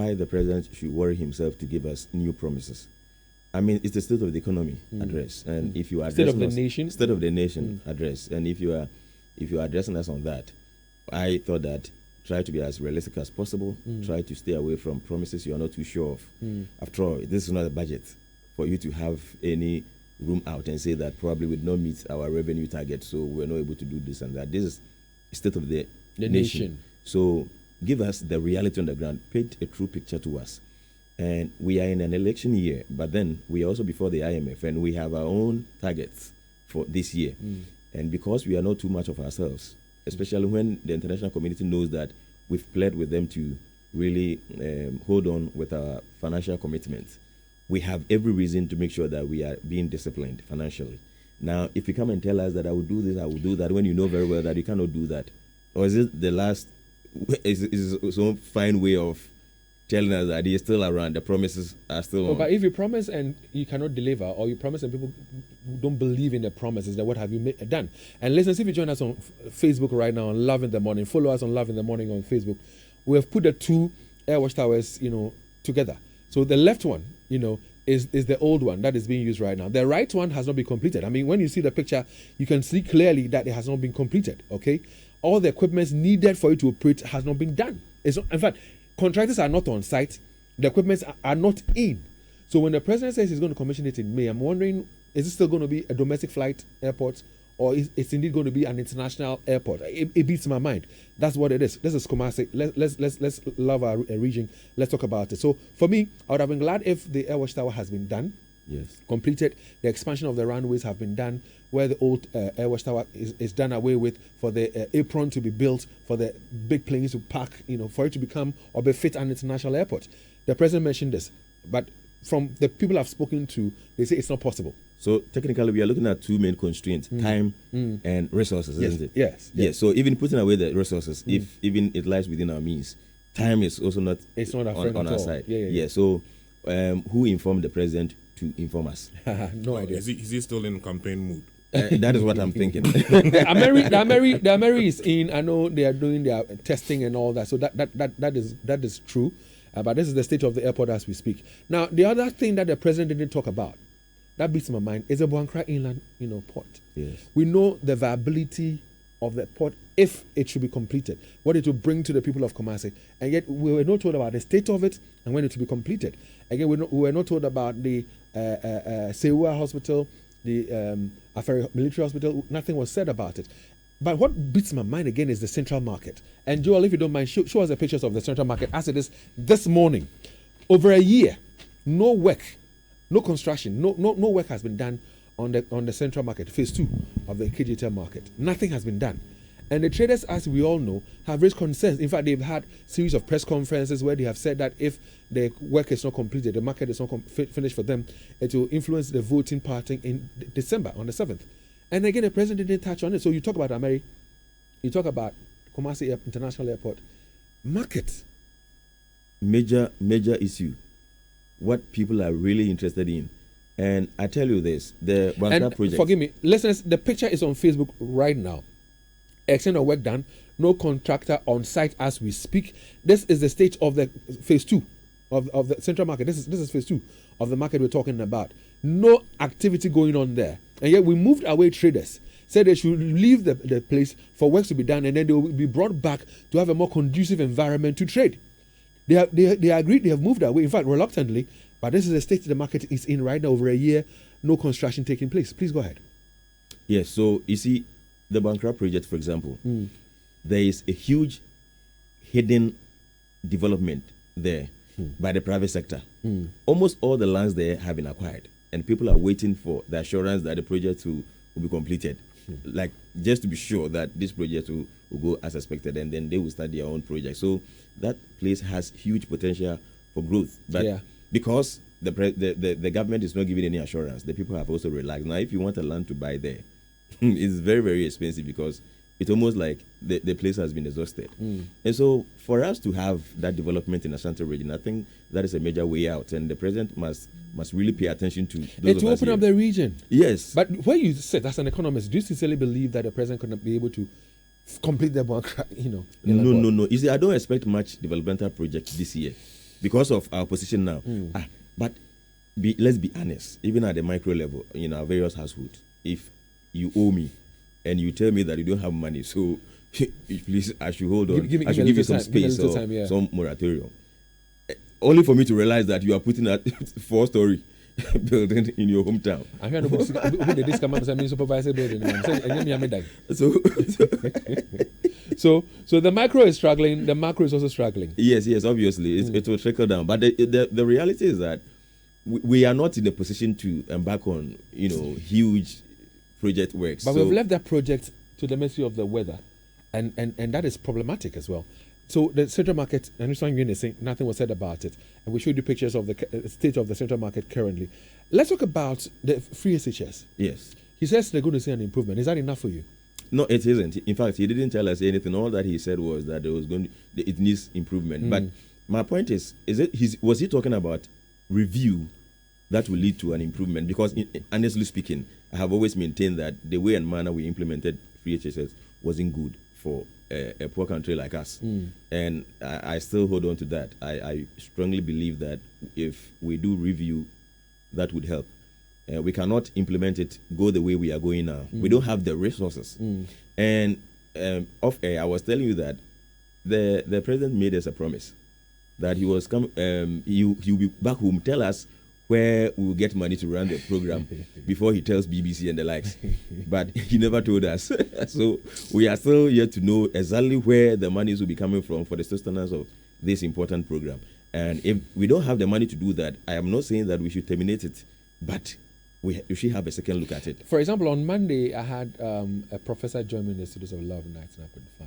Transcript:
why the president should worry himself to give us new promises. I mean, it's the state of the economy address, and if you are state of the nation address, and if you are addressing us on that, I thought that try to be as realistic as possible. Try to stay away from promises you are not too sure of. After all, this is not a budget for you to have any room out and say that probably we did not meet our revenue target, so we're not able to do this and that. This is state of the nation. So give us the reality on the ground. Paint a true picture to us. And we are in an election year, but then we are also before the IMF, and we have our own targets for this year. And because we are not too much of ourselves, especially when the international community knows that we've pled with them to really hold on with our financial commitments, we have every reason to make sure that we are being disciplined financially. Now, if you come and tell us that I will do this, I will do that, when you know very well that you cannot do that, or is it the last, is some fine way of telling us that he is still around, the promises are still on? But if you promise and you cannot deliver, or you promise and people don't believe in the promises, then what have you done? And listen, if you join us on Facebook right now on Love in the Morning, follow us on Love in the Morning on Facebook. We have put the two air wash towers, together. So the left one, is the old one that is being used right now. The right one has not been completed. I mean, when you see the picture, you can see clearly that it has not been completed, okay? All the equipment needed for it to operate has not been done. It's not, in fact, contractors are not on site. The equipment are not in. So when the president says he's going to commission it in May, I'm wondering, is it still going to be a domestic flight airport, or is it's indeed going to be an international airport? It beats my mind. That's what it is. This is Kumasi. Let's love our region. Let's talk about it. So for me, I would have been glad if the air wash tower has been done. Yes. Completed. The expansion of the runways have been done, where the old air wash tower is done away with, for the apron to be built, for the big planes to park, for it to become or befit an international airport. The president mentioned this, but from the people I've spoken to, they say it's not possible. So technically, we are looking at two main constraints: time and resources, yes. isn't it? Yes. So even putting away the resources, if even it lies within our means, time is also not. It's not on our side. Yeah. So who informed the president to inform us? No idea. Is he still in campaign mood? That is what I'm thinking. The Ameri is in. I know they are doing their testing and all that. So that is true. But this is the state of the airport as we speak. Now, the other thing that the president didn't talk about, that beats my mind, is the Buankra Inland, port. Yes. We know the viability of the port if it should be completed, what it will bring to the people of Kumasi, and yet we were not told about the state of it and when it will be completed. Again, we were not told about the Sewa Hospital, the Afari Military Hospital. Nothing was said about it. But what beats my mind again is the Central Market. And Joel, if you don't mind, show us the pictures of the Central Market as it is this morning. Over a year, no work, no construction, no work has been done on the Central Market, phase 2 of the KGTL market. Nothing has been done. And the traders, as we all know, have raised concerns. In fact, they've had a series of press conferences where they have said that if the work is not completed, the market is not finished for them, it will influence the voting pattern in December on the 7th. And again, the president didn't touch on it. So you talk about Ameri, you talk about Kumasi International Airport. Market. Major issue. What people are really interested in. And I tell you this, the Buankra project. Forgive me, listeners, the picture is on Facebook right now. Extent of work done, no contractor on site as we speak. This is the state of the phase 2 of the Central Market. This is phase 2 of the market we're talking about. No activity going on there. And yet we moved away traders, said they should leave the place for work to be done, and then they will be brought back to have a more conducive environment to trade. They agreed, they have moved away, in fact, reluctantly, but this is the state the market is in right now, over a year, no construction taking place. Please go ahead. Yes, so you see, the Buankra project, for example, there is a huge hidden development there by the private sector. Almost all the lands there have been acquired, and people are waiting for the assurance that the project will be completed, like just to be sure that this project will go as expected, and then they will start their own project. So that place has huge potential for growth, but because the government is not giving any assurance, the people have also relaxed. Now, if you want a land to buy there, it's very, very expensive because it's almost like the place has been exhausted. And so for us to have that development in Ashanti Region, I think that is a major way out, and the president must really pay attention to those. It will open up the region. Yes. But when you said, as an economist, do you sincerely believe that the president could not be able to complete the Buankra, No. You see, I don't expect much developmental project this year. because of our position now. But let's be honest, even at the micro level, in our various households, if you owe me and you tell me that you don't have money, so please, I should hold on. I should give you some space or some moratorium. Only for me to realize that you are putting a 4-story building in your hometown. I'm here to this come up as supervisor building. So the micro is struggling, the macro is also struggling. Yes, obviously. It will trickle down. But the reality is that we are not in a position to embark on, huge project works. But we've left that project to the mercy of the weather. And that is problematic as well. So the central market, I understand you're saying nothing was said about it. And we showed you pictures of the state of the central market currently. Let's talk about the free SHS. Yes. He says they're going to see an improvement. Is that enough for you? No, it isn't. In fact, he didn't tell us anything. All that he said was that it needs improvement. But my point was he talking about review that will lead to an improvement? Because honestly speaking, I have always maintained that the way and manner we implemented free HSS wasn't good for a poor country like us. And I still hold on to that. I strongly believe that if we do review, that would help. We cannot implement it, go the way we are going now. We don't have the resources. And off air, I was telling you that the president made us a promise that he was he'll be back home, tell us where we will get money to run the program before he tells BBC and the likes. But he never told us. So we are still yet to know exactly where the monies will be coming from for the sustenance of this important program. And if we don't have the money to do that, I am not saying that we should terminate it, but we should have a second look at it. For example, on Monday, I had a professor join me in the Studios of Love 19.5.